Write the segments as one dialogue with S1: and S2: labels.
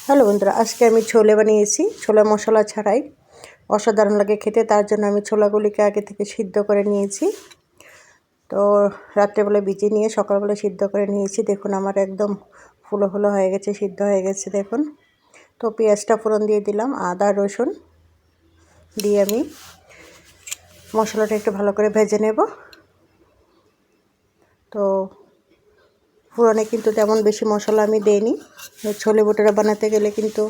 S1: Hello বন্ধুরা, আজকে আমি ছোলে বানিয়েছি। ছোলা মশলা ছাড়াই অসাধারণ লাগে খেতে। তার জন্য আমি ছোলাগুলিকে আগে থেকে সিদ্ধ করে নিয়েছি। তো রাত্রেবেলা ভিজিয়ে নিয়ে সকালবেলা সিদ্ধ করে নিয়েছি। দেখুন আমার একদম ফুলো ফুলো হয়ে গেছে, সিদ্ধ হয়ে গেছে দেখুন। তো পেঁয়াজটা ফোড়ন দিয়ে দিলাম, আদা রসুন দিয়ে আমি মশলাটা একটু ভালো করে ভেজে নেব। তো ফোড়নে কিন্তু তেমন বেশি মশলা আমি দেইনি। ছোলে ভুট্টা বানাতে গেলে কিন্তু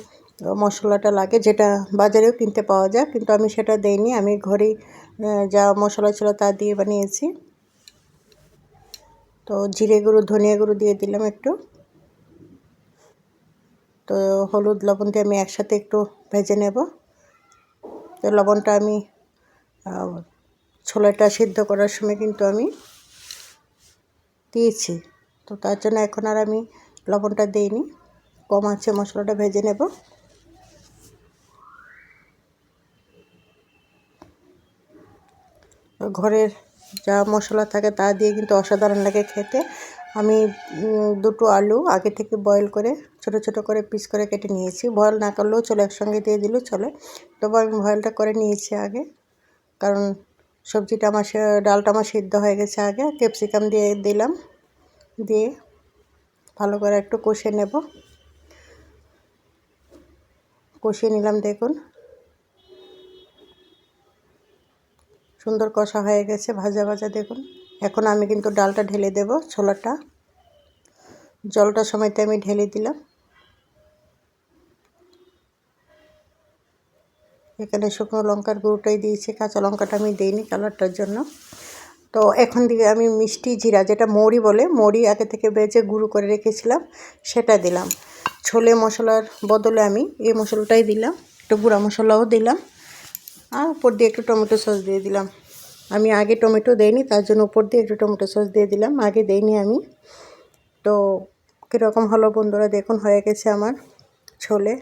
S1: মশলাটা লাগে, যেটা বাজারেও কিনতে পাওয়া যায়, কিন্তু আমি সেটা দেইনি। আমি ঘরেই যা মশলা ছিল তা দিয়ে বানিয়েছি। তো জিরে গুঁড়ো ধনিয়া গুঁড়ো দিয়ে দিলাম একটু। তো হলুদ লবণ দিয়ে আমি একসাথে একটু ভেজে নেব। তো লবণটা আমি ছোলাটা সিদ্ধ করার সময় কিন্তু আমি দিয়েছি। তো তার জন্য এখন আর আমি লবণটা দিইনি, কম আছে মশলাটা ভেজে নেব। ঘরের যা মশলা থাকে তা দিয়ে কিন্তু অসাধারণ লাগে খেতে। আমি দুটো আলু আগে থেকে বয়েল করে ছোট ছোট করে পিস করে কেটে নিয়েছি। বয়েল না করলেও চলে, একসঙ্গে দিয়ে দিলেও চলে। তবে আমি বয়েলটা করে নিয়েছি আগে, কারণ সবজিটা আমার ডালটা আমার সিদ্ধ হয়ে গেছে আগে। ক্যাপসিকাম দিয়ে দিলাম, দিয়ে ভালো করে একটু কষে নেব। কষিয়ে নিলাম, দেখুন সুন্দর কষা হয়ে গেছে, ভাজা ভাজা দেখুন। এখন আমি কিন্তু ডালটা ঢেলে দেব। ছোলাটা জলটা সময়তে আমি ঢেলে দিলাম। এখানে শুকনো লঙ্কার গুঁড়োটাই দিয়েছি, কাঁচা লঙ্কাটা আমি দিইনি কালারটার জন্য। তো এখন দিয়ে আমি মিষ্টি জিরা, যেটা মৌরি বলে, মৌরি আগে থেকে বেজে গুঁড়ো করে রেখেছিলাম, সেটা দিলাম। ছোলে মশলার বদলে আমি এই মশলাটাই দিলাম, একটু গুঁড়া মশলাও দিলাম, আর উপর দিয়ে একটু টমেটো সস দিয়ে দিলাম। আমি আগে টমেটো দেইনি, তার জন্য উপর দিয়ে একটু টমেটো সস দিয়ে দিলাম, আগে দেইনি আমি। তো কীরকম হলো বন্ধুরা, দেখুন হয়ে গেছে আমার ছোলে।